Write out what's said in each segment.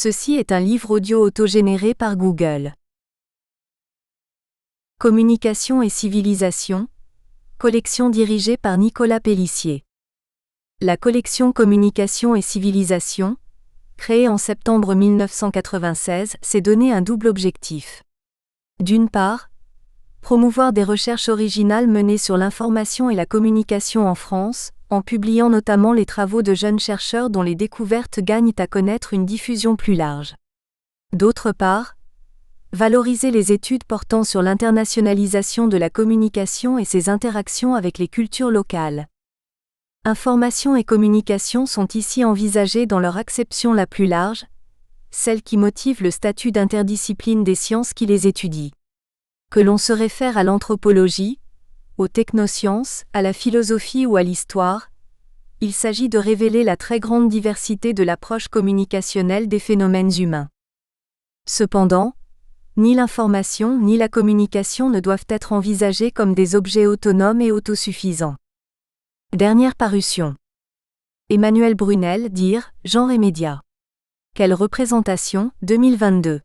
Ceci est un livre audio autogénéré par Google. Communication et civilisation, collection dirigée par Nicolas Pélissier. La collection Communication et civilisation, créée en septembre 1996, s'est donné un double objectif. D'une part, promouvoir des recherches originales menées sur l'information et la communication en France, en publiant notamment les travaux de jeunes chercheurs dont les découvertes gagnent à connaître une diffusion plus large. D'autre part, valoriser les études portant sur l'internationalisation de la communication et ses interactions avec les cultures locales. Information et communication sont ici envisagées dans leur acception la plus large, celle qui motive le statut d'interdiscipline des sciences qui les étudient. Que l'on se réfère à l'anthropologie, aux technosciences, à la philosophie ou à l'histoire, il s'agit de révéler la très grande diversité de l'approche communicationnelle des phénomènes humains. Cependant, ni l'information ni la communication ne doivent être envisagées comme des objets autonomes et autosuffisants. Dernière parution. Emmanuel Brunel, Dire, genre et médias. Quelle représentation, 2022.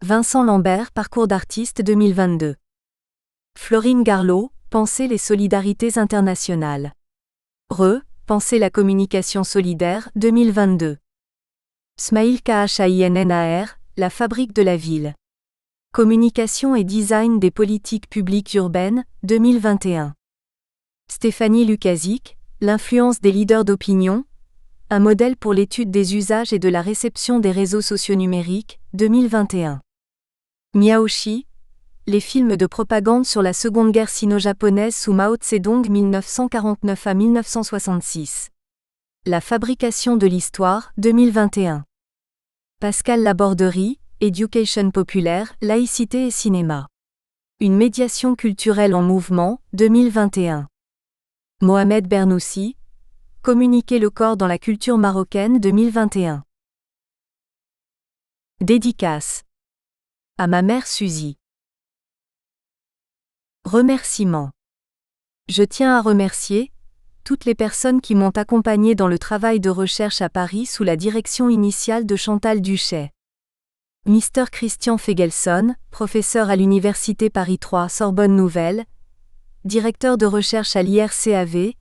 Vincent Lambert, Parcours d'artiste 2022. Florine Garlot, Penser les solidarités internationales. Penser la communication solidaire, 2022. Smail Khainnar, La fabrique de la ville. Communication et design des politiques publiques urbaines, 2021. Stéphanie Lukasic, L'influence des leaders d'opinion, un modèle pour l'étude des usages et de la réception des réseaux sociaux numériques, 2021. Miaoshi, les films de propagande sur la Seconde Guerre sino-japonaise sous Mao Tse-dong 1949 à 1966. La fabrication de l'histoire, 2021. Pascal Laborderie, Éducation populaire, laïcité et cinéma. Une médiation culturelle en mouvement, 2021. Mohamed Bernoussi, Communiquer le corps dans la culture marocaine 2021. Dédicace. À ma mère Suzy. Remerciements. Je tiens à remercier toutes les personnes qui m'ont accompagné dans le travail de recherche à Paris sous la direction initiale de Chantal Duchet. Mr Christian Fegelson, professeur à l'Université Paris 3 Sorbonne Nouvelle, directeur de recherche à l'IRCAV,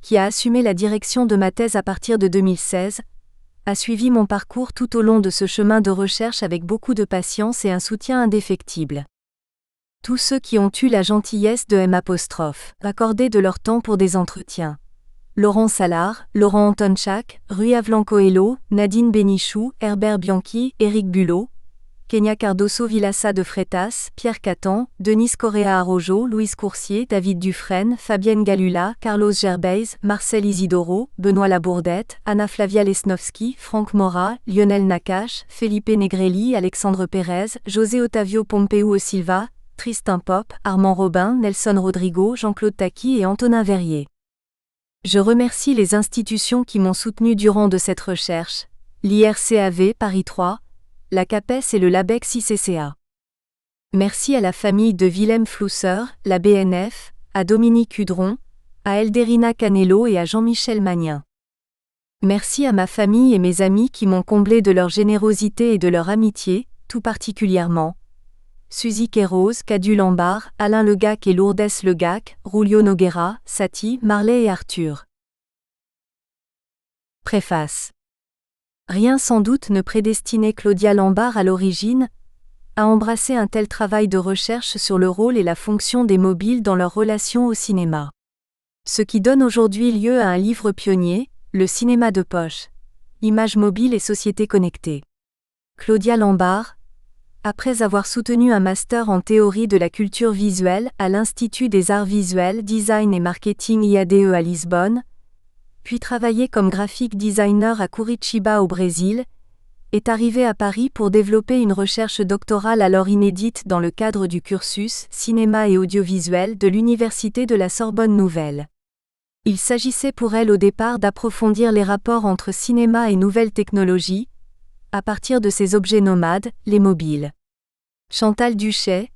qui a assumé la direction de ma thèse à partir de 2016, a suivi mon parcours tout au long de ce chemin de recherche avec beaucoup de patience et un soutien indéfectible. Tous ceux qui ont eu la gentillesse de accorder de leur temps pour des entretiens. Laurent Salard, Laurent Antonchak, Rui Avlan-Coelho, Nadine Bénichou, Herbert Bianchi, Éric Bulot, Kenya Cardoso Villassa de Freitas, Pierre Catan, Denise Correa Arrojo, Louise Coursier, David Dufresne, Fabienne Galula, Carlos Gerbeiz, Marcel Isidoro, Benoît Labourdette, Anna Flavia Lesnowski, Franck Mora, Lionel Nakache, Felipe Negrelli, Alexandre Pérez, José Otavio Pompeu Silva, Tristan Pop, Armand Robin, Nelson Rodrigo, Jean-Claude Taki et Antonin Verrier. Je remercie les institutions qui m'ont soutenu durant de cette recherche, l'IRCAV Paris 3, la CAPES et le LABEX ICCA. Merci à la famille de Willem Flousser, la BNF, à Dominique Hudron, à Elderina Canello et à Jean-Michel Magnin. Merci à ma famille et mes amis qui m'ont comblé de leur générosité et de leur amitié, tout particulièrement Suzy Kéros, Cadu Lambard, Alain Legac et Lourdes Legac, Rulio Noguera, Saty, Marley et Arthur. Préface. Rien sans doute ne prédestinait Claudia Lambard à l'origine à embrasser un tel travail de recherche sur le rôle et la fonction des mobiles dans leur relation au cinéma. Ce qui donne aujourd'hui lieu à un livre pionnier, Le cinéma de poche, images mobiles et société connectée. Claudia Lambard, après avoir soutenu un master en théorie de la culture visuelle à l'Institut des arts visuels, design et marketing IADE à Lisbonne, puis travaillé comme graphic designer à Curitiba au Brésil, est arrivé à Paris pour développer une recherche doctorale alors inédite dans le cadre du cursus cinéma et audiovisuel de l'Université de la Sorbonne Nouvelle. Il s'agissait pour elle au départ d'approfondir les rapports entre cinéma et nouvelles technologies, à partir de ces objets nomades, les mobiles. Chantal Duchet,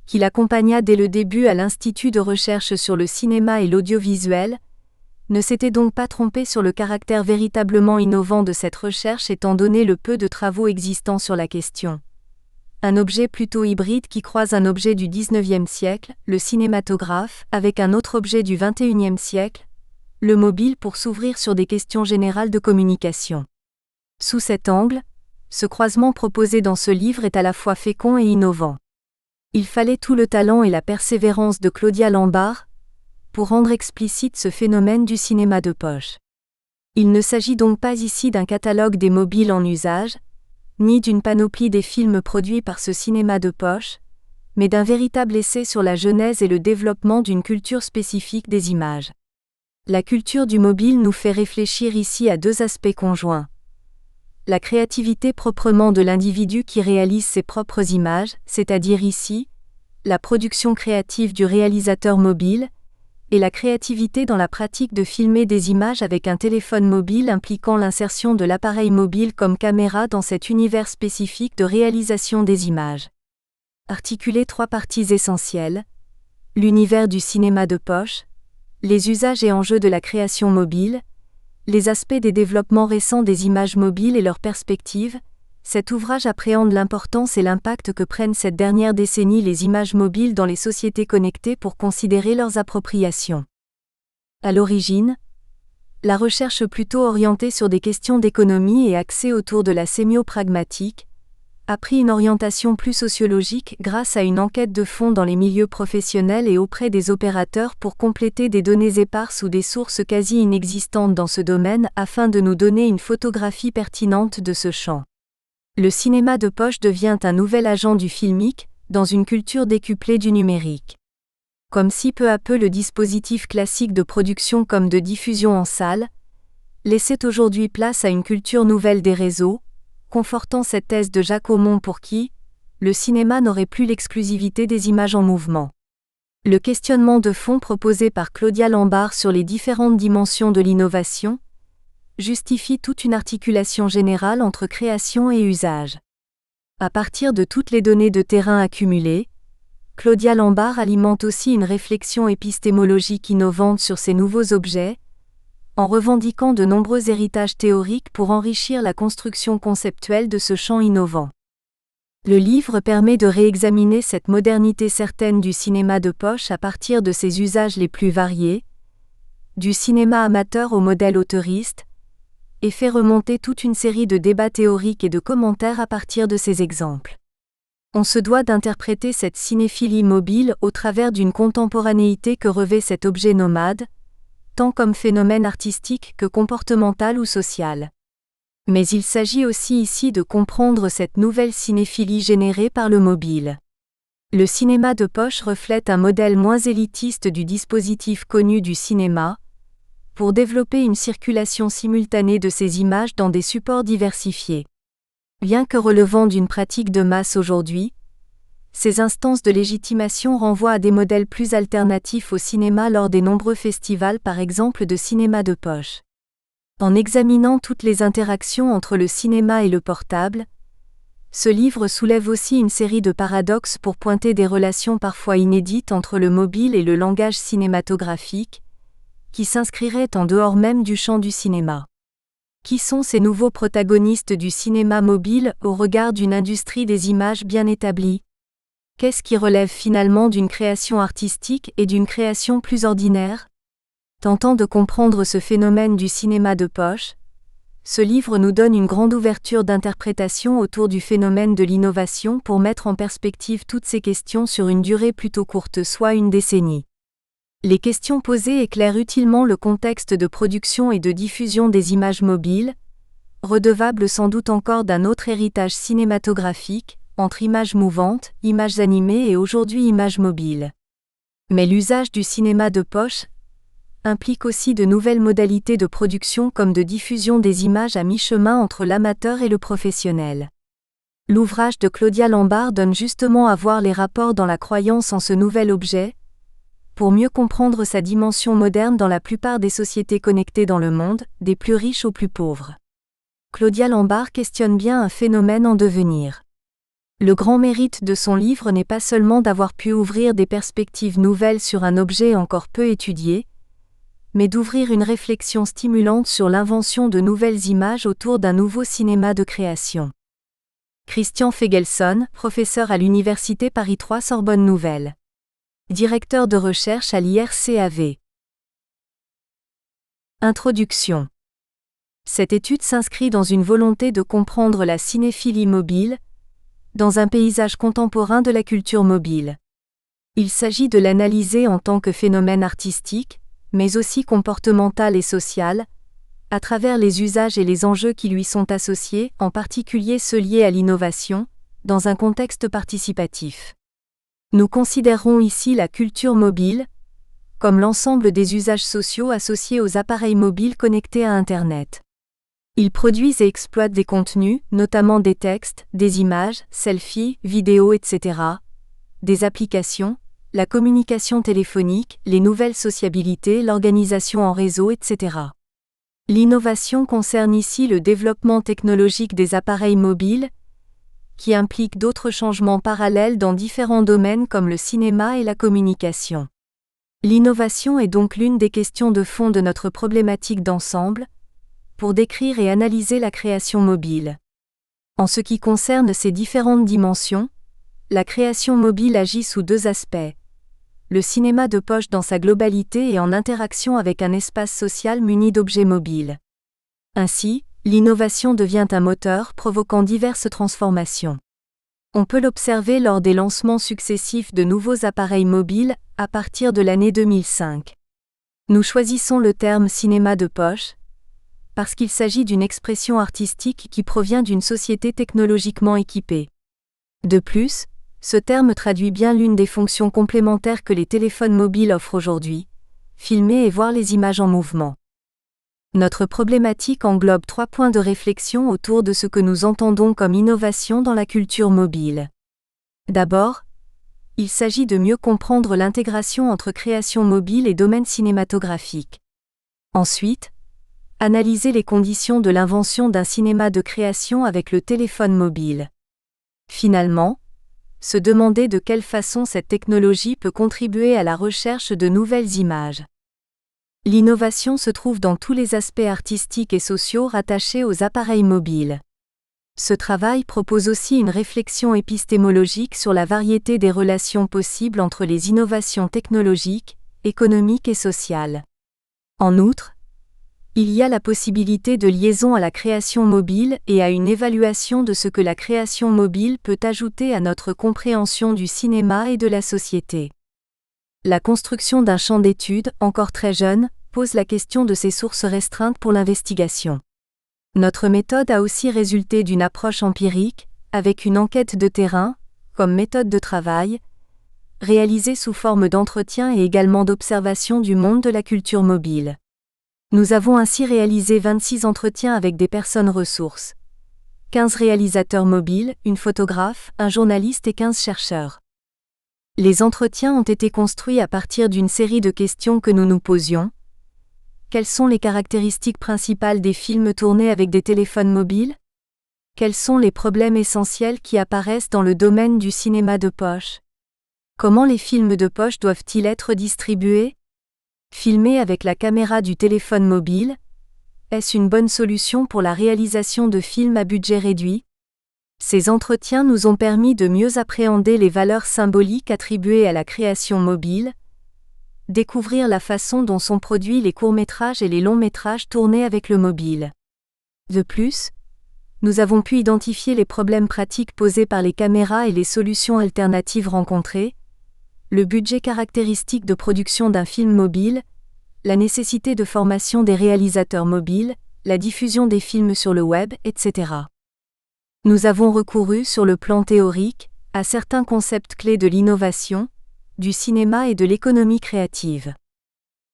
qui l'accompagna dès le début à l'Institut de recherche sur le cinéma et l'audiovisuel, ne s'était donc pas trompé sur le caractère véritablement innovant de cette recherche étant donné le peu de travaux existants sur la question. Un objet plutôt hybride qui croise un objet du XIXe siècle, le cinématographe, avec un autre objet du XXIe siècle, le mobile pour s'ouvrir sur des questions générales de communication. Sous cet angle, ce croisement proposé dans ce livre est à la fois fécond et innovant. Il fallait tout le talent et la persévérance de Claudia Lambart pour rendre explicite ce phénomène du cinéma de poche. Il ne s'agit donc pas ici d'un catalogue des mobiles en usage, ni d'une panoplie des films produits par ce cinéma de poche, mais d'un véritable essai sur la genèse et le développement d'une culture spécifique des images. La culture du mobile nous fait réfléchir ici à deux aspects conjoints. La créativité proprement de l'individu qui réalise ses propres images, c'est-à-dire ici, la production créative du réalisateur mobile, et la créativité dans la pratique de filmer des images avec un téléphone mobile impliquant l'insertion de l'appareil mobile comme caméra dans cet univers spécifique de réalisation des images. Articuler trois parties essentielles: l'univers du cinéma de poche, les usages et enjeux de la création mobile, les aspects des développements récents des images mobiles et leurs perspectives. Cet ouvrage appréhende l'importance et l'impact que prennent cette dernière décennie les images mobiles dans les sociétés connectées pour considérer leurs appropriations. À l'origine, la recherche plutôt orientée sur des questions d'économie et axée autour de la sémio-pragmatique a pris une orientation plus sociologique grâce à une enquête de fond dans les milieux professionnels et auprès des opérateurs pour compléter des données éparses ou des sources quasi inexistantes dans ce domaine afin de nous donner une photographie pertinente de ce champ. Le cinéma de poche devient un nouvel agent du filmique, dans une culture décuplée du numérique. Comme si peu à peu le dispositif classique de production comme de diffusion en salle laissait aujourd'hui place à une culture nouvelle des réseaux, confortant cette thèse de Jacques Aumont pour qui le cinéma n'aurait plus l'exclusivité des images en mouvement. Le questionnement de fond proposé par Claudia Lambart sur les différentes dimensions de l'innovation justifie toute une articulation générale entre création et usage. À partir de toutes les données de terrain accumulées, Claudia Lambart alimente aussi une réflexion épistémologique innovante sur ces nouveaux objets, en revendiquant de nombreux héritages théoriques pour enrichir la construction conceptuelle de ce champ innovant. Le livre permet de réexaminer cette modernité certaine du cinéma de poche à partir de ses usages les plus variés, du cinéma amateur au modèle auteuriste, et fait remonter toute une série de débats théoriques et de commentaires à partir de ces exemples. On se doit d'interpréter cette cinéphilie mobile au travers d'une contemporanéité que revêt cet objet nomade, tant comme phénomène artistique que comportemental ou social. Mais il s'agit aussi ici de comprendre cette nouvelle cinéphilie générée par le mobile. Le cinéma de poche reflète un modèle moins élitiste du dispositif connu du cinéma, pour développer une circulation simultanée de ces images dans des supports diversifiés. Bien que relevant d'une pratique de masse aujourd'hui, ces instances de légitimation renvoient à des modèles plus alternatifs au cinéma lors des nombreux festivals par exemple de cinéma de poche. En examinant toutes les interactions entre le cinéma et le portable, ce livre soulève aussi une série de paradoxes pour pointer des relations parfois inédites entre le mobile et le langage cinématographique, qui s'inscriraient en dehors même du champ du cinéma. Qui sont ces nouveaux protagonistes du cinéma mobile au regard d'une industrie des images bien établie ? Qu'est-ce qui relève finalement d'une création artistique et d'une création plus ordinaire ? Tentant de comprendre ce phénomène du cinéma de poche, ce livre nous donne une grande ouverture d'interprétation autour du phénomène de l'innovation pour mettre en perspective toutes ces questions sur une durée plutôt courte, soit une décennie. Les questions posées éclairent utilement le contexte de production et de diffusion des images mobiles, redevables sans doute encore d'un autre héritage cinématographique, entre images mouvantes, images animées et aujourd'hui images mobiles. Mais l'usage du cinéma de poche implique aussi de nouvelles modalités de production comme de diffusion des images à mi-chemin entre l'amateur et le professionnel. L'ouvrage de Claudia Lambart donne justement à voir les rapports dans la croyance en ce nouvel objet, pour mieux comprendre sa dimension moderne dans la plupart des sociétés connectées dans le monde, des plus riches aux plus pauvres. Claudia Lambart questionne bien un phénomène en devenir. Le grand mérite de son livre n'est pas seulement d'avoir pu ouvrir des perspectives nouvelles sur un objet encore peu étudié, mais d'ouvrir une réflexion stimulante sur l'invention de nouvelles images autour d'un nouveau cinéma de création. Christian Fegelson, professeur à l'Université Paris 3 Sorbonne Nouvelle. Directeur de recherche à l'IRCAV. Introduction. Cette étude s'inscrit dans une volonté de comprendre la cinéphilie mobile, dans un paysage contemporain de la culture mobile. Il s'agit de l'analyser en tant que phénomène artistique, mais aussi comportemental et social, à travers les usages et les enjeux qui lui sont associés, en particulier ceux liés à l'innovation, dans un contexte participatif. Nous considérons ici la culture mobile comme l'ensemble des usages sociaux associés aux appareils mobiles connectés à Internet. Ils produisent et exploitent des contenus, notamment des textes, des images, selfies, vidéos, etc., des applications, la communication téléphonique, les nouvelles sociabilités, l'organisation en réseau, etc. L'innovation concerne ici le développement technologique des appareils mobiles, qui implique d'autres changements parallèles dans différents domaines comme le cinéma et la communication. L'innovation est donc l'une des questions de fond de notre problématique d'ensemble, pour décrire et analyser la création mobile. En ce qui concerne ces différentes dimensions, la création mobile agit sous deux aspects. Le cinéma de poche dans sa globalité et en interaction avec un espace social muni d'objets mobiles. Ainsi, l'innovation devient un moteur provoquant diverses transformations. On peut l'observer lors des lancements successifs de nouveaux appareils mobiles à partir de l'année 2005. Nous choisissons le terme cinéma de poche parce qu'il s'agit d'une expression artistique qui provient d'une société technologiquement équipée. De plus, ce terme traduit bien l'une des fonctions complémentaires que les téléphones mobiles offrent aujourd'hui, filmer et voir les images en mouvement. Notre problématique englobe 3 points de réflexion autour de ce que nous entendons comme innovation dans la culture mobile. D'abord, il s'agit de mieux comprendre l'intégration entre création mobile et domaine cinématographique. Ensuite, analyser les conditions de l'invention d'un cinéma de création avec le téléphone mobile. Finalement, se demander de quelle façon cette technologie peut contribuer à la recherche de nouvelles images. L'innovation se trouve dans tous les aspects artistiques et sociaux rattachés aux appareils mobiles. Ce travail propose aussi une réflexion épistémologique sur la variété des relations possibles entre les innovations technologiques, économiques et sociales. En outre, il y a la possibilité de liaison à la création mobile et à une évaluation de ce que la création mobile peut ajouter à notre compréhension du cinéma et de la société. La construction d'un champ d'études, encore très jeune, pose la question de ses sources restreintes pour l'investigation. Notre méthode a aussi résulté d'une approche empirique, avec une enquête de terrain, comme méthode de travail, réalisée sous forme d'entretien et également d'observation du monde de la culture mobile. Nous avons ainsi réalisé 26 entretiens avec des personnes ressources. 15 réalisateurs mobiles, une photographe, un journaliste et 15 chercheurs. Les entretiens ont été construits à partir d'une série de questions que nous nous posions. Quelles sont les caractéristiques principales des films tournés avec des téléphones mobiles ? Quels sont les problèmes essentiels qui apparaissent dans le domaine du cinéma de poche ? Comment les films de poche doivent-ils être distribués ? Filmer avec la caméra du téléphone mobile, est-ce une bonne solution pour la réalisation de films à budget réduit ? Ces entretiens nous ont permis de mieux appréhender les valeurs symboliques attribuées à la création mobile, découvrir la façon dont sont produits les courts-métrages et les longs-métrages tournés avec le mobile. De plus, nous avons pu identifier les problèmes pratiques posés par les caméras et les solutions alternatives rencontrées, le budget caractéristique de production d'un film mobile, la nécessité de formation des réalisateurs mobiles, la diffusion des films sur le web, etc. Nous avons recouru sur le plan théorique à certains concepts clés de l'innovation, du cinéma et de l'économie créative.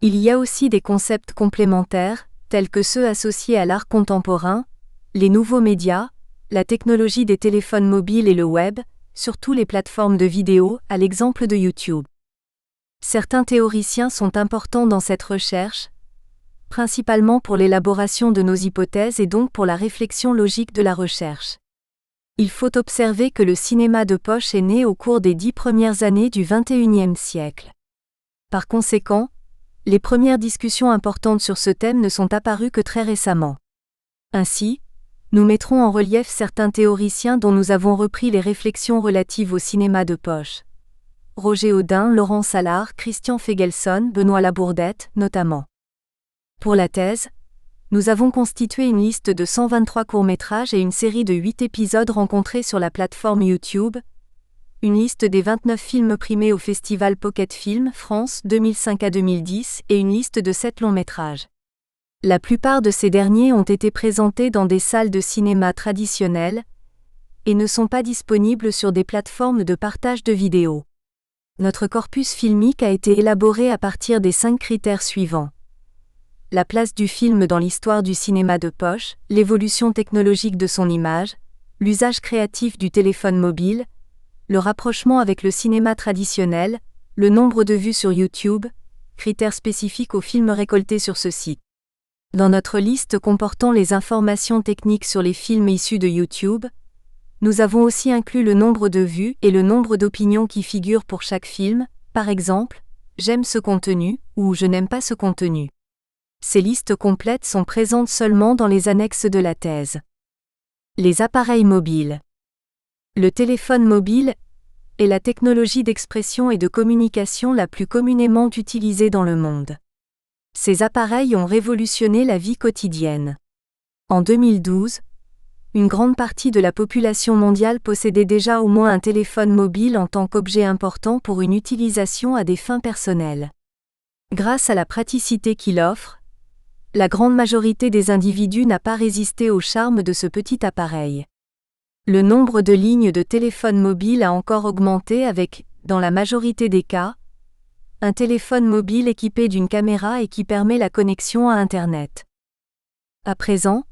Il y a aussi des concepts complémentaires, tels que ceux associés à l'art contemporain, les nouveaux médias, la technologie des téléphones mobiles et le web, surtout les plateformes de vidéo, à l'exemple de YouTube. Certains théoriciens sont importants dans cette recherche, principalement pour l'élaboration de nos hypothèses et donc pour la réflexion logique de la recherche. Il faut observer que le cinéma de poche est né au cours des 10 premières années du XXIe siècle. Par conséquent, les premières discussions importantes sur ce thème ne sont apparues que très récemment. Ainsi, nous mettrons en relief certains théoriciens dont nous avons repris les réflexions relatives au cinéma de poche. Roger Audin, Laurent Salard, Christian Fegelson, Benoît Labourdette, notamment. Pour la thèse, nous avons constitué une liste de 123 courts-métrages et une série de 8 épisodes rencontrés sur la plateforme YouTube, une liste des 29 films primés au Festival Pocket Film France 2005 à 2010 et une liste de 7 longs-métrages. La plupart de ces derniers ont été présentés dans des salles de cinéma traditionnelles et ne sont pas disponibles sur des plateformes de partage de vidéos. Notre corpus filmique a été élaboré à partir des 5 critères suivants. La place du film dans l'histoire du cinéma de poche, l'évolution technologique de son image, l'usage créatif du téléphone mobile, le rapprochement avec le cinéma traditionnel, le nombre de vues sur YouTube, critères spécifiques aux films récoltés sur ce site. Dans notre liste comportant les informations techniques sur les films issus de YouTube, nous avons aussi inclus le nombre de vues et le nombre d'opinions qui figurent pour chaque film, par exemple, « J'aime ce contenu » ou « Je n'aime pas ce contenu ». Ces listes complètes sont présentes seulement dans les annexes de la thèse. Les appareils mobiles. Le téléphone mobile est la technologie d'expression et de communication la plus communément utilisée dans le monde. Ces appareils ont révolutionné la vie quotidienne. En 2012, une grande partie de la population mondiale possédait déjà au moins un téléphone mobile en tant qu'objet important pour une utilisation à des fins personnelles. Grâce à la praticité qu'il offre, la grande majorité des individus n'a pas résisté au charme de ce petit appareil. Le nombre de lignes de téléphone mobile a encore augmenté avec, dans la majorité des cas, un téléphone mobile équipé d'une caméra et qui permet la connexion à Internet. À présent,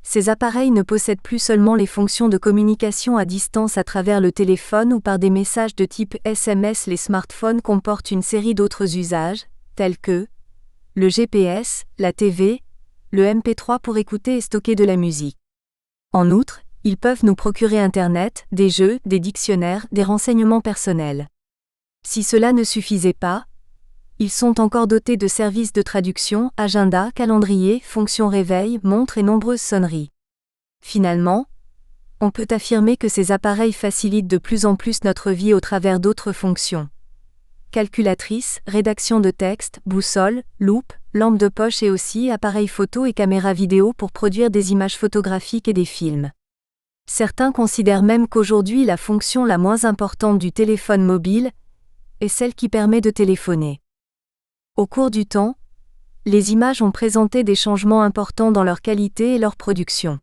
ces appareils ne possèdent plus seulement les fonctions de communication à distance à travers le téléphone ou par des messages de type SMS. Les smartphones comportent une série d'autres usages, tels que le GPS, la TV, le MP3 pour écouter et stocker de la musique. En outre, ils peuvent nous procurer Internet, des jeux, des dictionnaires, des renseignements personnels. Si cela ne suffisait pas, ils sont encore dotés de services de traduction, agenda, calendrier, fonctions réveil, montres et nombreuses sonneries. Finalement, on peut affirmer que ces appareils facilitent de plus en plus notre vie au travers d'autres fonctions. Calculatrice, rédaction de texte, boussole, loupe, lampe de poche et aussi appareil photo et caméra vidéo pour produire des images photographiques et des films. Certains considèrent même qu'aujourd'hui la fonction la moins importante du téléphone mobile est celle qui permet de téléphoner. Au cours du temps, les images ont présenté des changements importants dans leur qualité et leur production.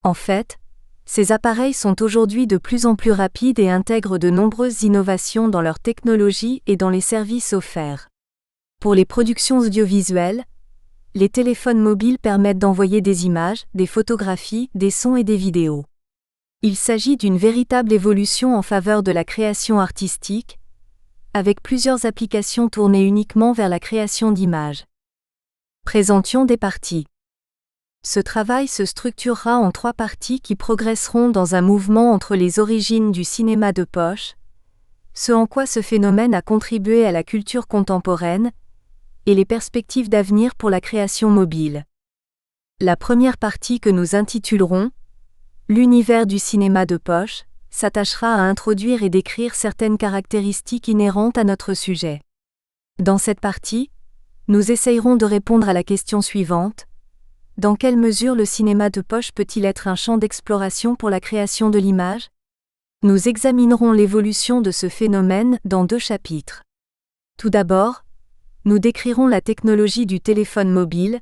En fait, ces appareils sont aujourd'hui de plus en plus rapides et intègrent de nombreuses innovations dans leur technologie et dans les services offerts. Pour les productions audiovisuelles, les téléphones mobiles permettent d'envoyer des images, des photographies, des sons et des vidéos. Il s'agit d'une véritable évolution en faveur de la création artistique, avec plusieurs applications tournées uniquement vers la création d'images. Présentation des parties. Ce travail se structurera en 3 parties qui progresseront dans un mouvement entre les origines du cinéma de poche, ce en quoi ce phénomène a contribué à la culture contemporaine, et les perspectives d'avenir pour la création mobile. La première partie que nous intitulerons « L'univers du cinéma de poche » s'attachera à introduire et décrire certaines caractéristiques inhérentes à notre sujet. Dans cette partie, nous essayerons de répondre à la question suivante. Dans quelle mesure le cinéma de poche peut-il être un champ d'exploration pour la création de l'image ? Nous examinerons l'évolution de ce phénomène dans 2 chapitres. Tout d'abord, nous décrirons la technologie du téléphone mobile,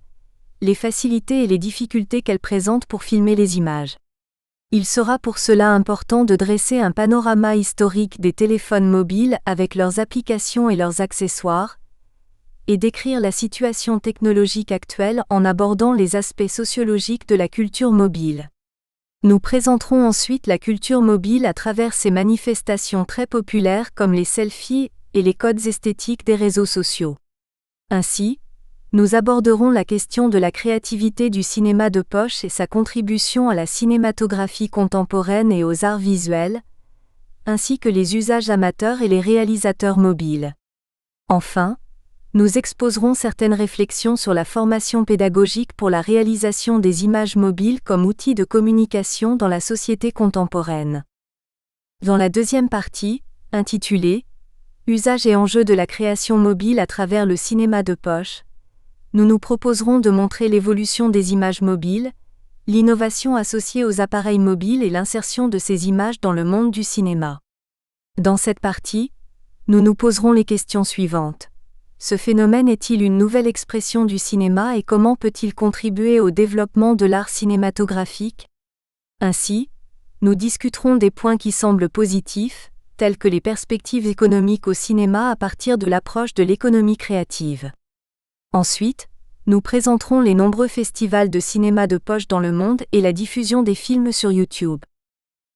les facilités et les difficultés qu'elle présente pour filmer les images. Il sera pour cela important de dresser un panorama historique des téléphones mobiles avec leurs applications et leurs accessoires, et décrire la situation technologique actuelle en abordant les aspects sociologiques de la culture mobile. Nous présenterons ensuite la culture mobile à travers ses manifestations très populaires comme les selfies et les codes esthétiques des réseaux sociaux. Ainsi, nous aborderons la question de la créativité du cinéma de poche et sa contribution à la cinématographie contemporaine et aux arts visuels, ainsi que les usages amateurs et les réalisateurs mobiles. Enfin, nous exposerons certaines réflexions sur la formation pédagogique pour la réalisation des images mobiles comme outil de communication dans la société contemporaine. Dans la deuxième partie, intitulée « Usage et enjeux de la création mobile à travers le cinéma de poche », nous nous proposerons de montrer l'évolution des images mobiles, l'innovation associée aux appareils mobiles et l'insertion de ces images dans le monde du cinéma. Dans cette partie, nous nous poserons les questions suivantes. Ce phénomène est-il une nouvelle expression du cinéma et comment peut-il contribuer au développement de l'art cinématographique ? Ainsi, nous discuterons des points qui semblent positifs, tels que les perspectives économiques au cinéma à partir de l'approche de l'économie créative. Ensuite, nous présenterons les nombreux festivals de cinéma de poche dans le monde et la diffusion des films sur YouTube.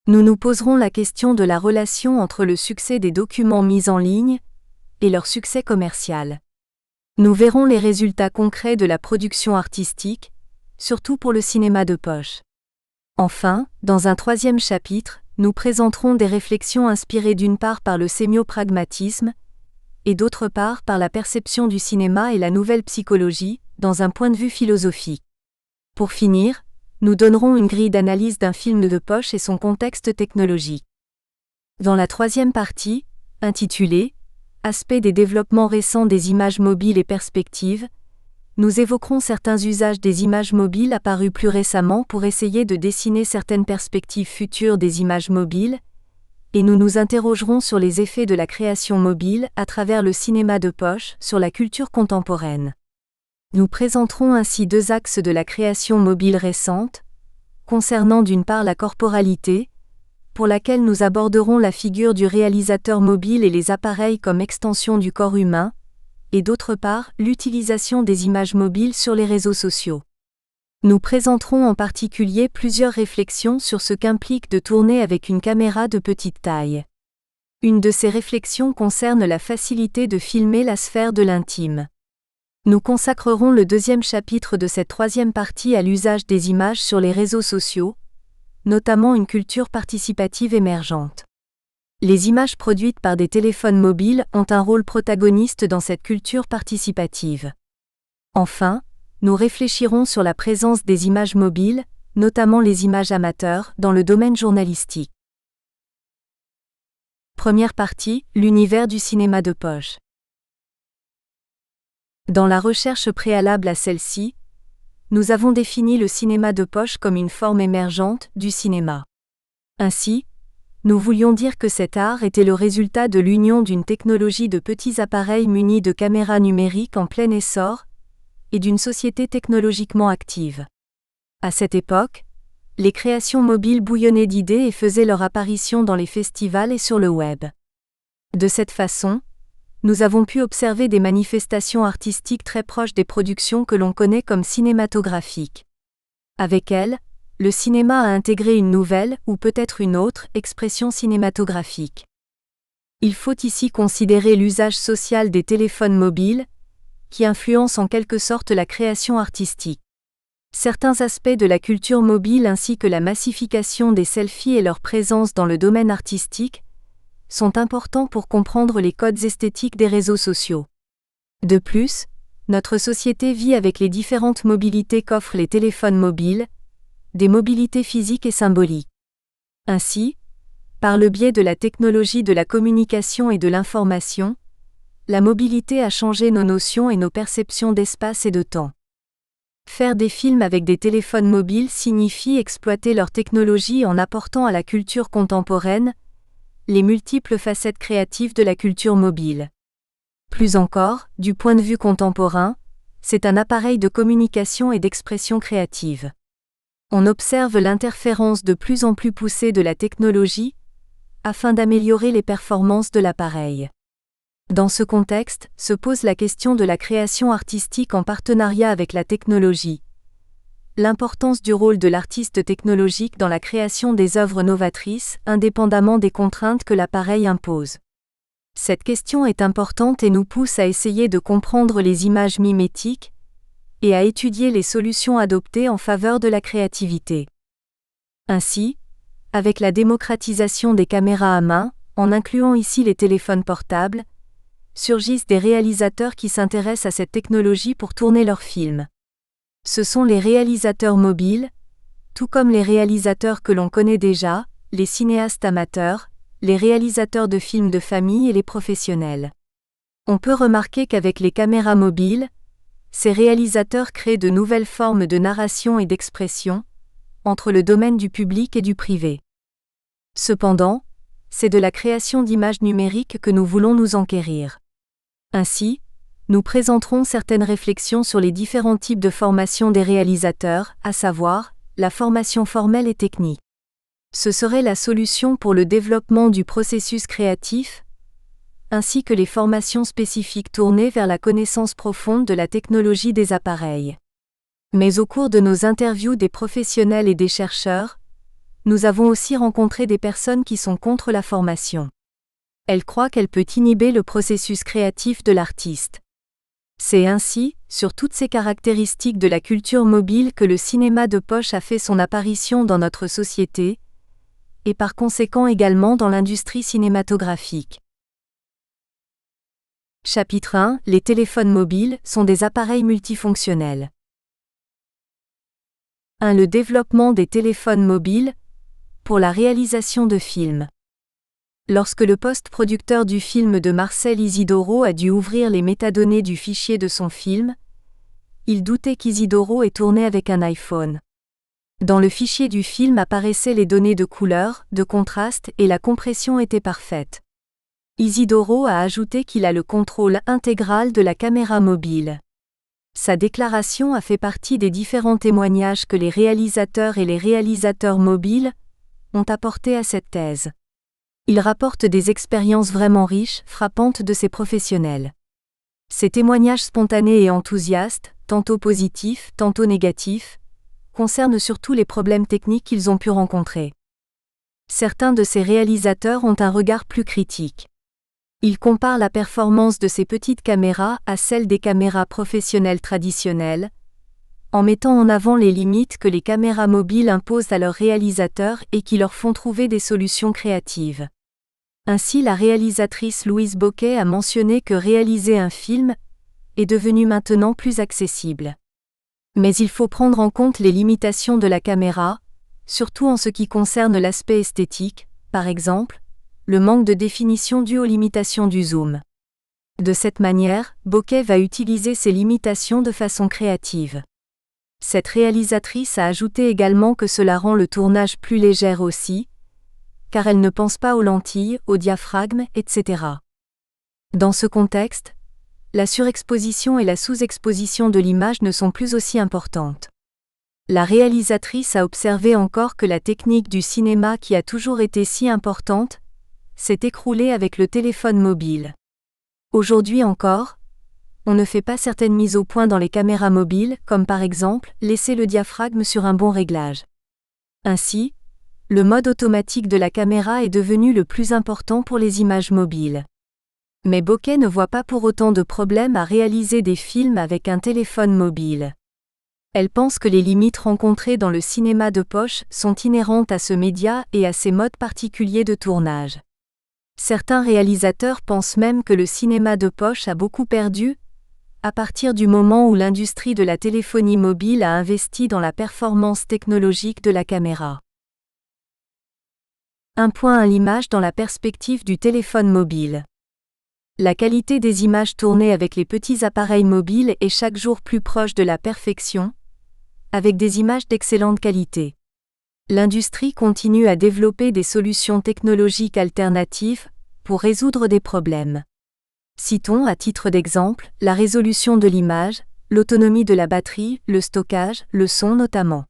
Nous nous poserons la question de la relation entre le succès des documents mis en ligne et leur succès commercial. Nous verrons les résultats concrets de la production artistique, surtout pour le cinéma de poche. Enfin, dans un troisième chapitre, nous présenterons des réflexions inspirées d'une part par le sémiopragmatisme et d'autre part par la perception du cinéma et la nouvelle psychologie, dans un point de vue philosophique. Pour finir, nous donnerons une grille d'analyse d'un film de poche et son contexte technologique. Dans la troisième partie, intitulée « Aspects des développements récents des images mobiles et perspectives », nous évoquerons certains usages des images mobiles apparus plus récemment pour essayer de dessiner certaines perspectives futures des images mobiles, et nous nous interrogerons sur les effets de la création mobile à travers le cinéma de poche sur la culture contemporaine. Nous présenterons ainsi deux axes de la création mobile récente, concernant d'une part la corporalité, pour laquelle nous aborderons la figure du réalisateur mobile et les appareils comme extension du corps humain, et d'autre part l'utilisation des images mobiles sur les réseaux sociaux. Nous présenterons en particulier plusieurs réflexions sur ce qu'implique de tourner avec une caméra de petite taille. Une de ces réflexions concerne la facilité de filmer la sphère de l'intime. Nous consacrerons le deuxième chapitre de cette troisième partie à l'usage des images sur les réseaux sociaux, notamment une culture participative émergente. Les images produites par des téléphones mobiles ont un rôle protagoniste dans cette culture participative. Enfin, nous réfléchirons sur la présence des images mobiles, notamment les images amateurs, dans le domaine journalistique. Première partie, l'univers du cinéma de poche. Dans la recherche préalable à celle-ci, nous avons défini le cinéma de poche comme une forme émergente du cinéma. Ainsi, nous voulions dire que cet art était le résultat de l'union d'une technologie de petits appareils munis de caméras numériques en plein essor et d'une société technologiquement active. À cette époque, les créations mobiles bouillonnaient d'idées et faisaient leur apparition dans les festivals et sur le web. De cette façon, nous avons pu observer des manifestations artistiques très proches des productions que l'on connaît comme cinématographiques. Avec elles, le cinéma a intégré une nouvelle, ou peut-être une autre, expression cinématographique. Il faut ici considérer l'usage social des téléphones mobiles, qui influence en quelque sorte la création artistique. Certains aspects de la culture mobile ainsi que la massification des selfies et leur présence dans le domaine artistique sont importants pour comprendre les codes esthétiques des réseaux sociaux. De plus, notre société vit avec les différentes mobilités qu'offrent les téléphones mobiles, des mobilités physiques et symboliques. Ainsi, par le biais de la technologie de la communication et de l'information, la mobilité a changé nos notions et nos perceptions d'espace et de temps. Faire des films avec des téléphones mobiles signifie exploiter leur technologie en apportant à la culture contemporaine les multiples facettes créatives de la culture mobile. Plus encore, du point de vue contemporain, c'est un appareil de communication et d'expression créative. On observe l'interférence de plus en plus poussée de la technologie afin d'améliorer les performances de l'appareil. Dans ce contexte, se pose la question de la création artistique en partenariat avec la technologie. L'importance du rôle de l'artiste technologique dans la création des œuvres novatrices, indépendamment des contraintes que l'appareil impose. Cette question est importante et nous pousse à essayer de comprendre les images mimétiques et à étudier les solutions adoptées en faveur de la créativité. Ainsi, avec la démocratisation des caméras à main, en incluant ici les téléphones portables, surgissent des réalisateurs qui s'intéressent à cette technologie pour tourner leurs films. Ce sont les réalisateurs mobiles, tout comme les réalisateurs que l'on connaît déjà, les cinéastes amateurs, les réalisateurs de films de famille et les professionnels. On peut remarquer qu'avec les caméras mobiles, ces réalisateurs créent de nouvelles formes de narration et d'expression, entre le domaine du public et du privé. Cependant, c'est de la création d'images numériques que nous voulons nous enquérir. Ainsi, nous présenterons certaines réflexions sur les différents types de formation des réalisateurs, à savoir, la formation formelle et technique. Ce serait la solution pour le développement du processus créatif, ainsi que les formations spécifiques tournées vers la connaissance profonde de la technologie des appareils. Mais au cours de nos interviews des professionnels et des chercheurs, nous avons aussi rencontré des personnes qui sont contre la formation. Elles croient qu'elle peut inhiber le processus créatif de l'artiste. C'est ainsi, sur toutes ces caractéristiques de la culture mobile que le cinéma de poche a fait son apparition dans notre société, et par conséquent également dans l'industrie cinématographique. Chapitre 1 : Les téléphones mobiles sont des appareils multifonctionnels. 1. Le développement des téléphones mobiles pour la réalisation de films. Lorsque le post-producteur du film de Marcel Isidoro a dû ouvrir les métadonnées du fichier de son film, il doutait qu'Isidoro ait tourné avec un iPhone. Dans le fichier du film apparaissaient les données de couleur, de contraste et la compression était parfaite. Isidoro a ajouté qu'il a le contrôle intégral de la caméra mobile. Sa déclaration a fait partie des différents témoignages que les réalisateurs et les réalisateurs mobiles ont apportés à cette thèse. Il rapporte des expériences vraiment riches, frappantes de ces professionnels. Ces témoignages spontanés et enthousiastes, tantôt positifs, tantôt négatifs, concernent surtout les problèmes techniques qu'ils ont pu rencontrer. Certains de ces réalisateurs ont un regard plus critique. Ils comparent la performance de ces petites caméras à celle des caméras professionnelles traditionnelles, en mettant en avant les limites que les caméras mobiles imposent à leurs réalisateurs et qui leur font trouver des solutions créatives. Ainsi, la réalisatrice Louise Bocquet a mentionné que réaliser un film est devenu maintenant plus accessible. Mais il faut prendre en compte les limitations de la caméra, surtout en ce qui concerne l'aspect esthétique, par exemple, le manque de définition dû aux limitations du zoom. De cette manière, Bocquet va utiliser ces limitations de façon créative. Cette réalisatrice a ajouté également que cela rend le tournage plus léger aussi, car elle ne pense pas aux lentilles, au diaphragme, etc. Dans ce contexte, la surexposition et la sous-exposition de l'image ne sont plus aussi importantes. La réalisatrice a observé encore que la technique du cinéma qui a toujours été si importante s'est écroulée avec le téléphone mobile. Aujourd'hui encore, on ne fait pas certaines mises au point dans les caméras mobiles, comme par exemple laisser le diaphragme sur un bon réglage. Ainsi, le mode automatique de la caméra est devenu le plus important pour les images mobiles. Mais Bocquet ne voit pas pour autant de problème à réaliser des films avec un téléphone mobile. Elle pense que les limites rencontrées dans le cinéma de poche sont inhérentes à ce média et à ses modes particuliers de tournage. Certains réalisateurs pensent même que le cinéma de poche a beaucoup perdu à partir du moment où l'industrie de la téléphonie mobile a investi dans la performance technologique de la caméra. 1.1 L'image dans la perspective du téléphone mobile. La qualité des images tournées avec les petits appareils mobiles est chaque jour plus proche de la perfection, avec des images d'excellente qualité. L'industrie continue à développer des solutions technologiques alternatives pour résoudre des problèmes. Citons à titre d'exemple la résolution de l'image, l'autonomie de la batterie, le stockage, le son notamment.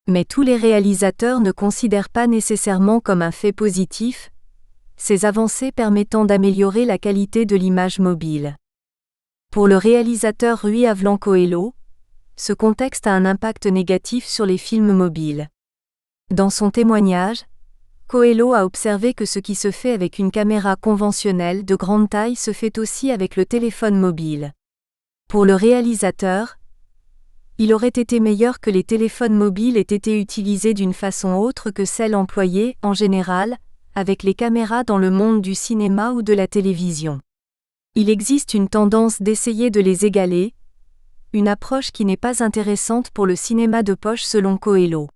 Mais tous les réalisateurs ne considèrent pas nécessairement comme un fait positif ces avancées permettant d'améliorer la qualité de l'image mobile. Pour le réalisateur Rui Avlan Coelho, ce contexte a un impact négatif sur les films mobiles. Dans son témoignage, Coelho a observé que ce qui se fait avec une caméra conventionnelle de grande taille se fait aussi avec le téléphone mobile. Pour le réalisateur, il aurait été meilleur que les téléphones mobiles aient été utilisés d'une façon autre que celle employée, en général, avec les caméras dans le monde du cinéma ou de la télévision. Il existe une tendance d'essayer de les égaler, une approche qui n'est pas intéressante pour le cinéma de poche selon Coelho.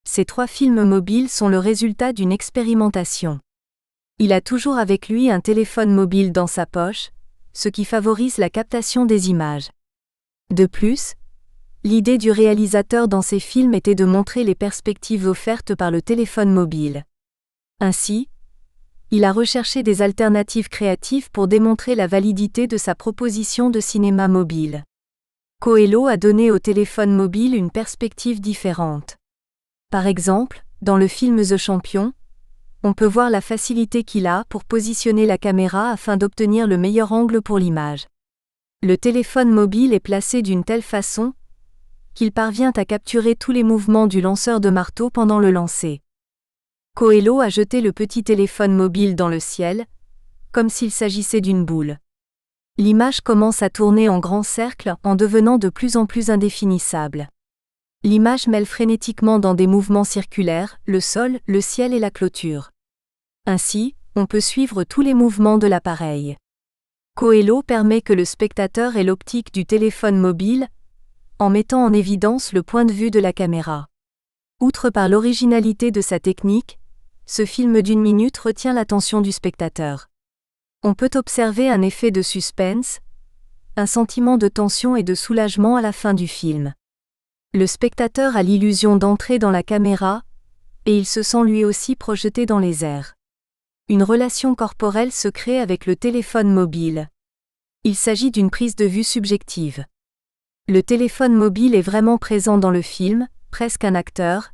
Ces 3 films mobiles sont le résultat d'une expérimentation. Il a toujours avec lui un téléphone mobile dans sa poche, ce qui favorise la captation des images. De plus, l'idée du réalisateur dans ses films était de montrer les perspectives offertes par le téléphone mobile. Ainsi, il a recherché des alternatives créatives pour démontrer la validité de sa proposition de cinéma mobile. Coelho a donné au téléphone mobile une perspective différente. Par exemple, dans le film The Champion, on peut voir la facilité qu'il a pour positionner la caméra afin d'obtenir le meilleur angle pour l'image. Le téléphone mobile est placé d'une telle façon qu'il parvient à capturer tous les mouvements du lanceur de marteau pendant le lancer. Coelho a jeté le petit téléphone mobile dans le ciel, comme s'il s'agissait d'une boule. L'image commence à tourner en grand cercle en devenant de plus en plus indéfinissable. L'image mêle frénétiquement dans des mouvements circulaires, le sol, le ciel et la clôture. Ainsi, on peut suivre tous les mouvements de l'appareil. Coelho permet que le spectateur ait l'optique du téléphone mobile, en mettant en évidence le point de vue de la caméra. Outre par l'originalité de sa technique, ce film d'1 minute retient l'attention du spectateur. On peut observer un effet de suspense, un sentiment de tension et de soulagement à la fin du film. Le spectateur a l'illusion d'entrer dans la caméra, et il se sent lui aussi projeté dans les airs. Une relation corporelle se crée avec le téléphone mobile. Il s'agit d'une prise de vue subjective. Le téléphone mobile est vraiment présent dans le film, presque un acteur,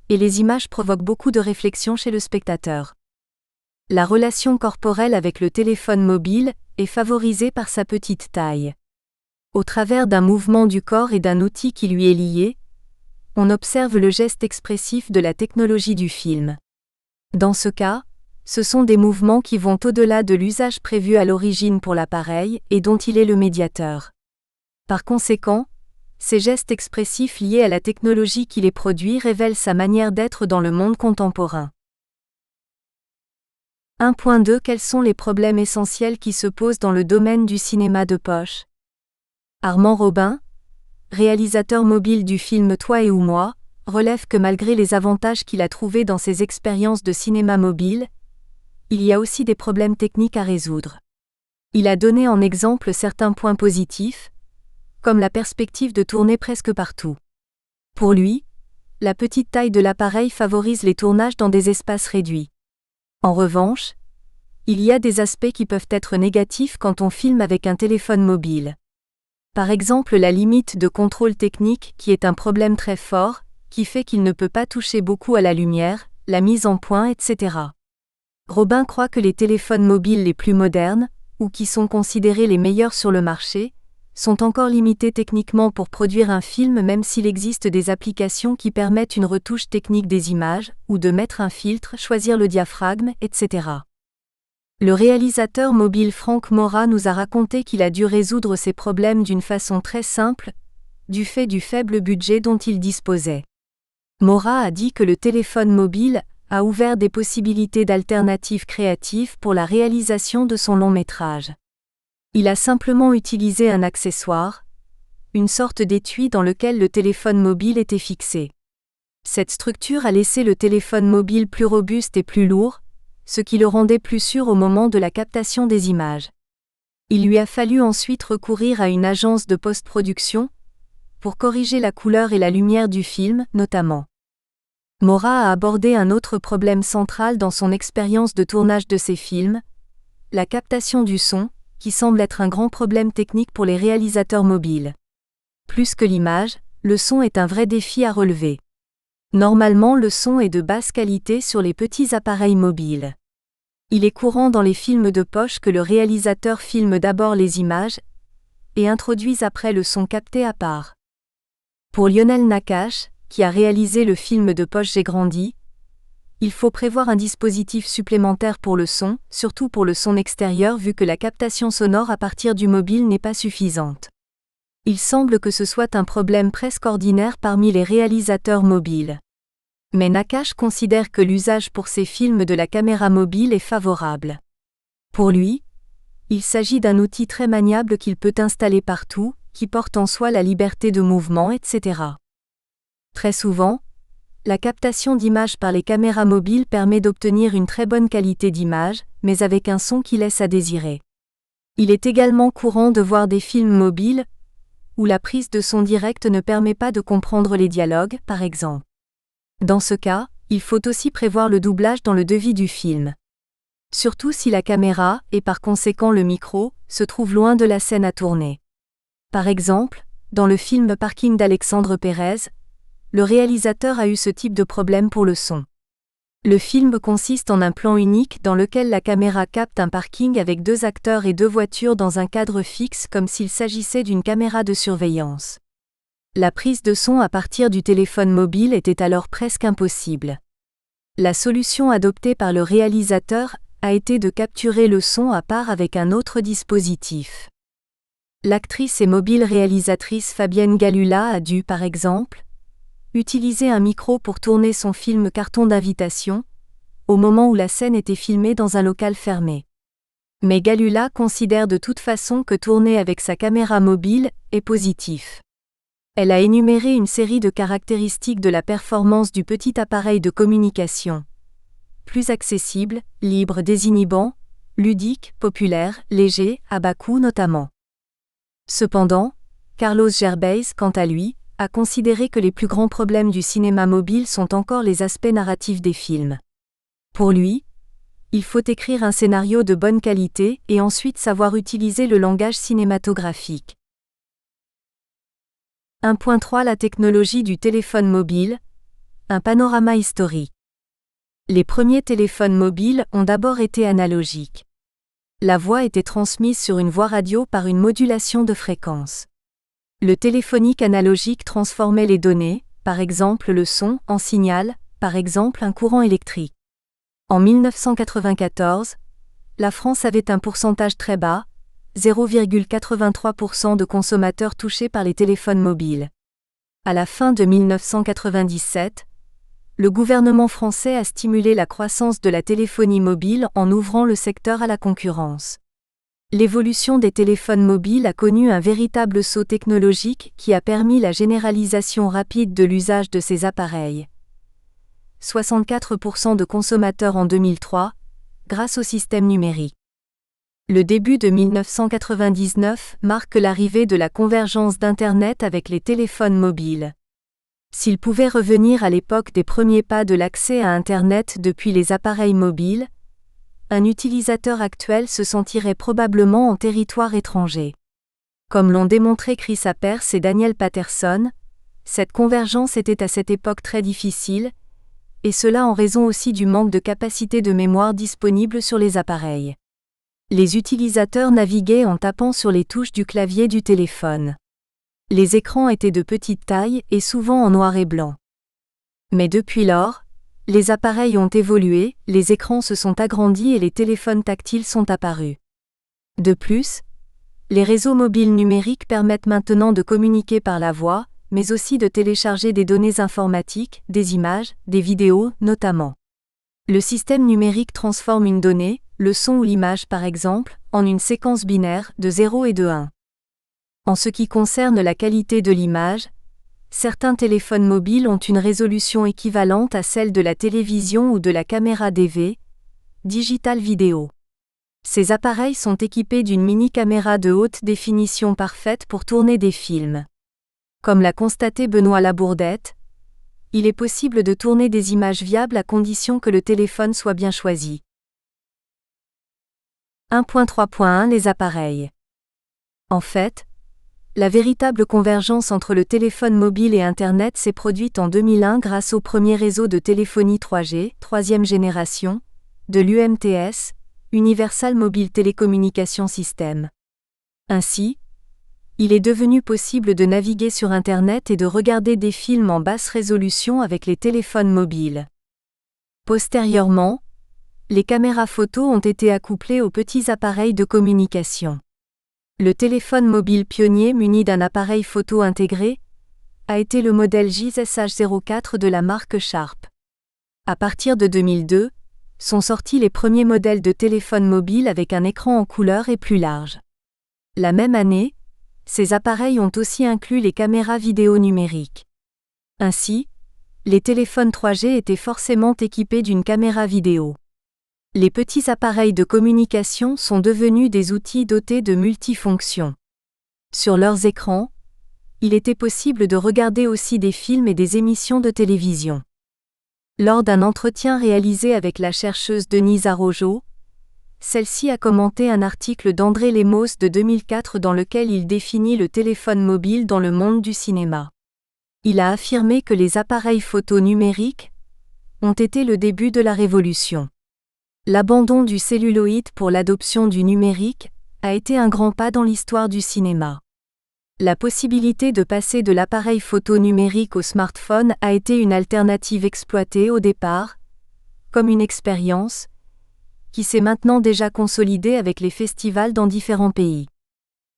et les images provoquent beaucoup de réflexion chez le spectateur. La relation corporelle avec le téléphone mobile est favorisée par sa petite taille. Au travers d'un mouvement du corps et d'un outil qui lui est lié, on observe le geste expressif de la technologie du film. Dans ce cas, ce sont des mouvements qui vont au-delà de l'usage prévu à l'origine pour l'appareil et dont il est le médiateur. Par conséquent, ces gestes expressifs liés à la technologie qui les produit révèlent sa manière d'être dans le monde contemporain. 1.2 Quels sont les problèmes essentiels qui se posent dans le domaine du cinéma de poche? Armand Robin, réalisateur mobile du film Toi ou moi, relève que malgré les avantages qu'il a trouvés dans ses expériences de cinéma mobile, il y a aussi des problèmes techniques à résoudre. Il a donné en exemple certains points positifs, comme la perspective de tourner presque partout. Pour lui, la petite taille de l'appareil favorise les tournages dans des espaces réduits. En revanche, il y a des aspects qui peuvent être négatifs quand on filme avec un téléphone mobile. Par exemple la limite de contrôle technique qui est un problème très fort, qui fait qu'il ne peut pas toucher beaucoup à la lumière, la mise en point, etc. Robin croit que les téléphones mobiles les plus modernes, ou qui sont considérés les meilleurs sur le marché, sont encore limités techniquement pour produire un film même s'il existe des applications qui permettent une retouche technique des images, ou de mettre un filtre, choisir le diaphragme, etc. Le réalisateur mobile Franck Maura nous a raconté qu'il a dû résoudre ces problèmes d'une façon très simple, du fait du faible budget dont il disposait. Maura a dit que le téléphone mobile a ouvert des possibilités d'alternatives créatives pour la réalisation de son long métrage. Il a simplement utilisé un accessoire, une sorte d'étui dans lequel le téléphone mobile était fixé. Cette structure a laissé le téléphone mobile plus robuste et plus lourd, ce qui le rendait plus sûr au moment de la captation des images. Il lui a fallu ensuite recourir à une agence de post-production, pour corriger la couleur et la lumière du film, notamment. Maura a abordé un autre problème central dans son expérience de tournage de ses films, la captation du son, qui semble être un grand problème technique pour les réalisateurs mobiles. Plus que l'image, le son est un vrai défi à relever. Normalement, le son est de basse qualité sur les petits appareils mobiles. Il est courant dans les films de poche que le réalisateur filme d'abord les images et introduise après le son capté à part. Pour Lionel Nakache, qui a réalisé le film de poche J'ai grandi, il faut prévoir un dispositif supplémentaire pour le son, surtout pour le son extérieur vu que la captation sonore à partir du mobile n'est pas suffisante. Il semble que ce soit un problème presque ordinaire parmi les réalisateurs mobiles. Mais Nakache considère que l'usage pour ses films de la caméra mobile est favorable. Pour lui, Il s'agit d'un outil très maniable qu'il peut installer partout, qui porte en soi la liberté de mouvement, etc. Très souvent, la captation d'images par les caméras mobiles permet d'obtenir une très bonne qualité d'image, mais avec un son qui laisse à désirer. Il est également courant de voir des films mobiles, où la prise de son direct ne permet pas de comprendre les dialogues, par exemple. Dans ce cas, il faut aussi prévoir le doublage dans le devis du film. Surtout si la caméra, et par conséquent le micro, se trouve loin de la scène à tourner. Par exemple, dans le film Parking d'Alexandre Pérez, le réalisateur a eu ce type de problème pour le son. Le film consiste en un plan unique dans lequel la caméra capte un parking avec 2 acteurs et 2 voitures dans un cadre fixe comme s'il s'agissait d'une caméra de surveillance. La prise de son à partir du téléphone mobile était alors presque impossible. La solution adoptée par le réalisateur a été de capturer le son à part avec un autre dispositif. L'actrice et mobile réalisatrice Fabienne Galula a dû, par exemple, utiliser un micro pour tourner son film Carton d'invitation, au moment où la scène était filmée dans un local fermé. Mais Galula considère de toute façon que tourner avec sa caméra mobile est positif. Elle a énuméré une série de caractéristiques de la performance du petit appareil de communication. Plus accessible, libre, désinhibant, ludique, populaire, léger, à bas coût notamment. Cependant, Carlos Gerbez, quant à lui, a considéré que les plus grands problèmes du cinéma mobile sont encore les aspects narratifs des films. Pour lui, il faut écrire un scénario de bonne qualité et ensuite savoir utiliser le langage cinématographique. 1.3 La technologie du téléphone mobile, un panorama historique. Les premiers téléphones mobiles ont d'abord été analogiques. La voix était transmise sur une voie radio par une modulation de fréquence. Le téléphonique analogique transformait les données, par exemple le son, en signal, par exemple un courant électrique. En 1994, la France avait un pourcentage très bas, 0,83% de consommateurs touchés par les téléphones mobiles. À la fin de 1997, le gouvernement français a stimulé la croissance de la téléphonie mobile en ouvrant le secteur à la concurrence. L'évolution des téléphones mobiles a connu un véritable saut technologique qui a permis la généralisation rapide de l'usage de ces appareils. 64% de consommateurs en 2003, grâce au système numérique. Le début de 1999 marque l'arrivée de la convergence d'Internet avec les téléphones mobiles. S'il pouvait revenir à l'époque des premiers pas de l'accès à Internet depuis les appareils mobiles, un utilisateur actuel se sentirait probablement en territoire étranger. Comme l'ont démontré Chris Apers et Daniel Patterson, cette convergence était à cette époque très difficile, et cela en raison aussi du manque de capacité de mémoire disponible sur les appareils. Les utilisateurs naviguaient en tapant sur les touches du clavier du téléphone. Les écrans étaient de petite taille et souvent en noir et blanc. Mais depuis lors, les appareils ont évolué, les écrans se sont agrandis et les téléphones tactiles sont apparus. De plus, les réseaux mobiles numériques permettent maintenant de communiquer par la voix, mais aussi de télécharger des données informatiques, des images, des vidéos, notamment. Le système numérique transforme une donnée, le son ou l'image par exemple, en une séquence binaire de 0 et de 1. En ce qui concerne la qualité de l'image, certains téléphones mobiles ont une résolution équivalente à celle de la télévision ou de la caméra DV, Digital Video. Ces appareils sont équipés d'une mini-caméra de haute définition parfaite pour tourner des films. Comme l'a constaté Benoît Labourdette, il est possible de tourner des images viables à condition que le téléphone soit bien choisi. 1.3.1 Les appareils. En fait, la véritable convergence entre le téléphone mobile et Internet s'est produite en 2001 grâce au premier réseau de téléphonie 3G, troisième génération, de l'UMTS, Universal Mobile Telecommunication System. Ainsi, il est devenu possible de naviguer sur Internet et de regarder des films en basse résolution avec les téléphones mobiles. Postérieurement, les caméras photo ont été accouplées aux petits appareils de communication. Le téléphone mobile pionnier muni d'un appareil photo intégré a été le modèle JSH04 de la marque Sharp. À partir de 2002, sont sortis les premiers modèles de téléphones mobiles avec un écran en couleur et plus large. La même année, ces appareils ont aussi inclus les caméras vidéo numériques. Ainsi, les téléphones 3G étaient forcément équipés d'une caméra vidéo. Les petits appareils de communication sont devenus des outils dotés de multifonctions. Sur leurs écrans, il était possible de regarder aussi des films et des émissions de télévision. Lors d'un entretien réalisé avec la chercheuse Denise Arrojo, celle-ci a commenté un article d'André Lemos de 2004 dans lequel il définit le téléphone mobile dans le monde du cinéma. Il a affirmé que les appareils photo numériques ont été le début de la révolution. L'abandon du celluloïd pour l'adoption du numérique a été un grand pas dans l'histoire du cinéma. La possibilité de passer de l'appareil photo numérique au smartphone a été une alternative exploitée au départ, comme une expérience, qui s'est maintenant déjà consolidée avec les festivals dans différents pays.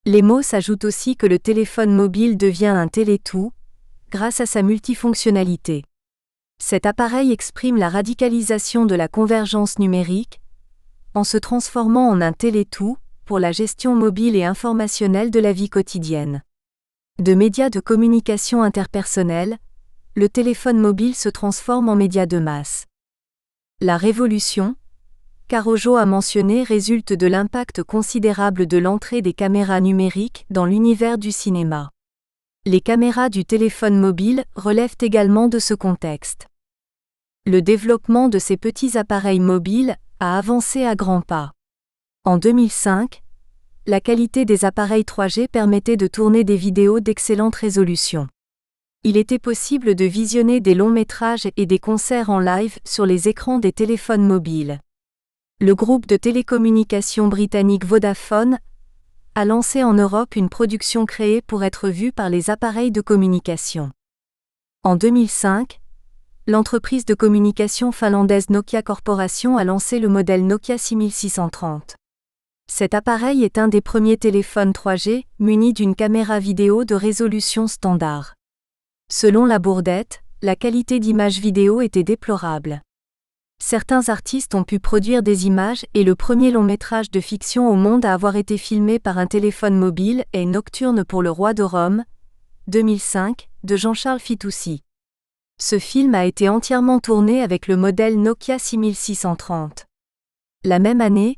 Lemos ajoute aussi que le téléphone mobile devient un télétout, grâce à sa multifonctionnalité. Cet appareil exprime la radicalisation de la convergence numérique, en se transformant en un télétout, pour la gestion mobile et informationnelle de la vie quotidienne. De média de communication interpersonnelle, le téléphone mobile se transforme en média de masse. La révolution, qu'Arrojo a mentionné, résulte de l'impact considérable de l'entrée des caméras numériques dans l'univers du cinéma. Les caméras du téléphone mobile relèvent également de ce contexte. Le développement de ces petits appareils mobiles a avancé à grands pas. En 2005, la qualité des appareils 3G permettait de tourner des vidéos d'excellente résolution. Il était possible de visionner des longs métrages et des concerts en live sur les écrans des téléphones mobiles. Le groupe de télécommunications britannique Vodafone a lancé en Europe une production créée pour être vue par les appareils de communication. En 2005, l'entreprise de communication finlandaise Nokia Corporation a lancé le modèle Nokia 6630. Cet appareil est un des premiers téléphones 3G munis d'une caméra vidéo de résolution standard. Selon La Bourdette, la qualité d'image vidéo était déplorable. Certains artistes ont pu produire des images et le premier long-métrage de fiction au monde à avoir été filmé par un téléphone mobile est Nocturne pour le roi de Rome, 2005, de Jean-Charles Fitoussi. Ce film a été entièrement tourné avec le modèle Nokia 6630. La même année,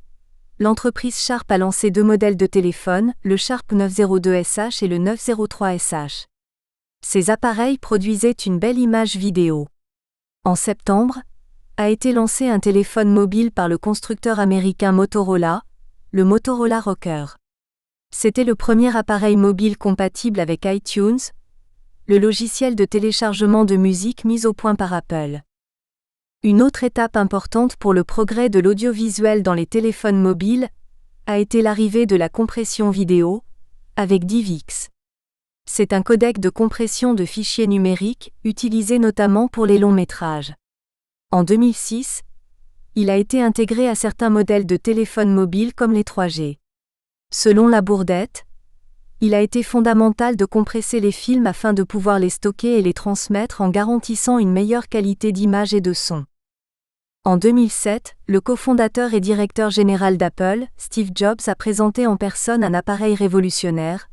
l'entreprise Sharp a lancé deux modèles de téléphone, le Sharp 902SH et le 903SH. Ces appareils produisaient une belle image vidéo. En septembre, a été lancé un téléphone mobile par le constructeur américain Motorola, le Motorola Rocker. C'était le premier appareil mobile compatible avec iTunes, le logiciel de téléchargement de musique mis au point par Apple. Une autre étape importante pour le progrès de l'audiovisuel dans les téléphones mobiles a été l'arrivée de la compression vidéo, avec DivX. C'est un codec de compression de fichiers numériques, utilisé notamment pour les longs métrages. En 2006, il a été intégré à certains modèles de téléphones mobiles comme les 3G. Selon La Bourdette, il a été fondamental de compresser les films afin de pouvoir les stocker et les transmettre en garantissant une meilleure qualité d'image et de son. En 2007, le cofondateur et directeur général d'Apple, Steve Jobs, a présenté en personne un appareil révolutionnaire,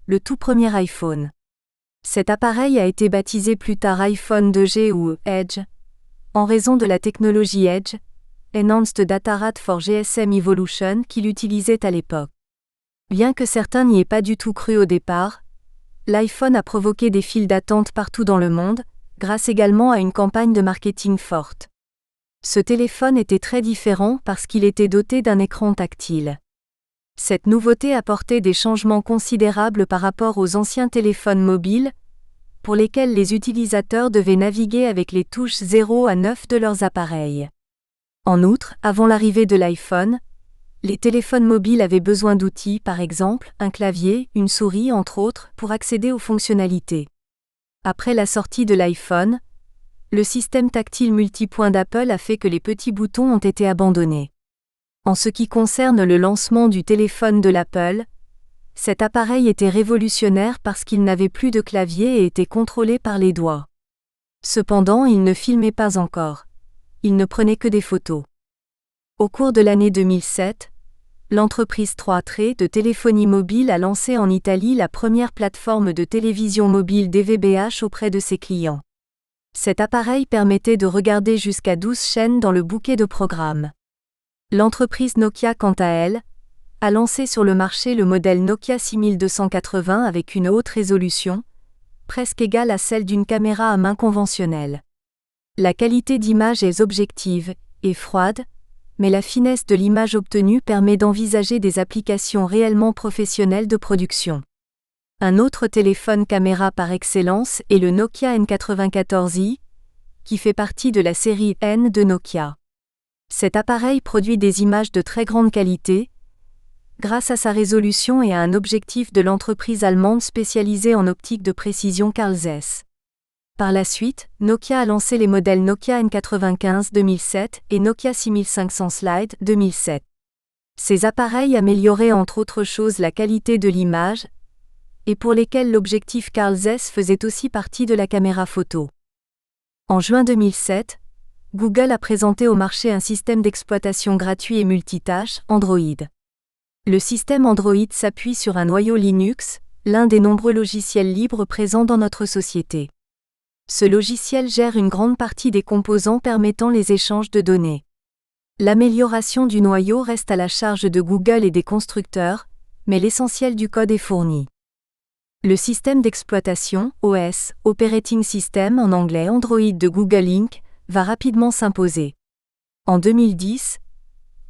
le tout premier iPhone. Cet appareil a été baptisé plus tard iPhone 2G ou Edge, en raison de la technologie Edge, Enhanced Data Rate for GSM Evolution qu'il utilisait à l'époque. Bien que certains n'y aient pas du tout cru au départ, l'iPhone a provoqué des files d'attente partout dans le monde, grâce également à une campagne de marketing forte. Ce téléphone était très différent parce qu'il était doté d'un écran tactile. Cette nouveauté apportait des changements considérables par rapport aux anciens téléphones mobiles, pour lesquels les utilisateurs devaient naviguer avec les touches 0 à 9 de leurs appareils. En outre, avant l'arrivée de l'iPhone, les téléphones mobiles avaient besoin d'outils, par exemple, un clavier, une souris entre autres, pour accéder aux fonctionnalités. Après la sortie de l'iPhone, le système tactile multipoint d'Apple a fait que les petits boutons ont été abandonnés. En ce qui concerne le lancement du téléphone de l'Apple, cet appareil était révolutionnaire parce qu'il n'avait plus de clavier et était contrôlé par les doigts. Cependant, il ne filmait pas encore. Il ne prenait que des photos. Au cours de l'année 2007, l'entreprise 3Tre de téléphonie mobile a lancé en Italie la première plateforme de télévision mobile DVB-H auprès de ses clients. Cet appareil permettait de regarder jusqu'à 12 chaînes dans le bouquet de programmes. L'entreprise Nokia, quant à elle, a lancé sur le marché le modèle Nokia 6280 avec une haute résolution, presque égale à celle d'une caméra à main conventionnelle. La qualité d'image est objective et froide, mais la finesse de l'image obtenue permet d'envisager des applications réellement professionnelles de production. Un autre téléphone caméra par excellence est le Nokia N94i, qui fait partie de la série N de Nokia. Cet appareil produit des images de très grande qualité, grâce à sa résolution et à un objectif de l'entreprise allemande spécialisée en optique de précision Carl Zeiss. Par la suite, Nokia a lancé les modèles Nokia N95 2007 et Nokia 6500 Slide 2007. Ces appareils amélioraient entre autres choses la qualité de l'image, et pour lesquels l'objectif Carl Zeiss faisait aussi partie de la caméra photo. En juin 2007, Google a présenté au marché un système d'exploitation gratuit et multitâche, Android. Le système Android s'appuie sur un noyau Linux, l'un des nombreux logiciels libres présents dans notre société. Ce logiciel gère une grande partie des composants permettant les échanges de données. L'amélioration du noyau reste à la charge de Google et des constructeurs, mais l'essentiel du code est fourni. Le système d'exploitation, OS, Operating System en anglais Android de Google Inc., va rapidement s'imposer. En 2010,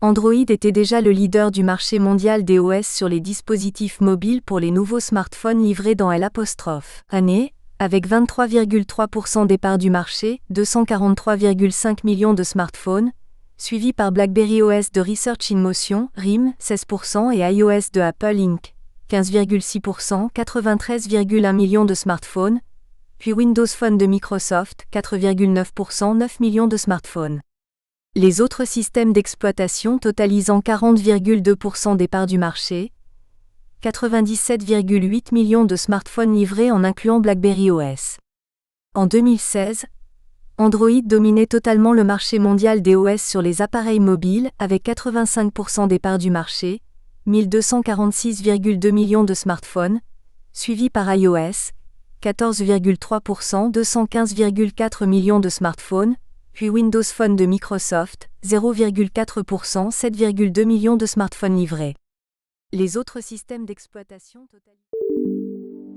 Android était déjà le leader du marché mondial des OS sur les dispositifs mobiles pour les nouveaux smartphones livrés dans l'année, avec 23,3% des parts du marché, 243,5 millions de smartphones, suivi par BlackBerry OS de Research in Motion, RIM, 16% et iOS de Apple Inc., 15,6%, 93,1 millions de smartphones, puis Windows Phone de Microsoft, 4,9%, 9 millions de smartphones. Les autres systèmes d'exploitation totalisant 40,2% des parts du marché, 97,8 millions de smartphones livrés en incluant BlackBerry OS. En 2016, Android dominait totalement le marché mondial des OS sur les appareils mobiles avec 85% des parts du marché, 1246,2 millions de smartphones, suivi par iOS, 14,3%, 215,4 millions de smartphones, puis Windows Phone de Microsoft, 0,4%, 7,2 millions de smartphones livrés. Les autres systèmes d'exploitation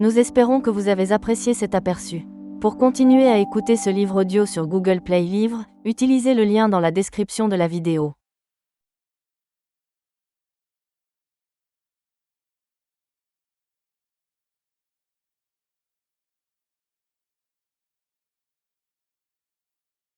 Nous espérons que vous avez apprécié cet aperçu. Pour continuer à écouter ce livre audio sur Google Play Livres, utilisez le lien dans la description de la vidéo.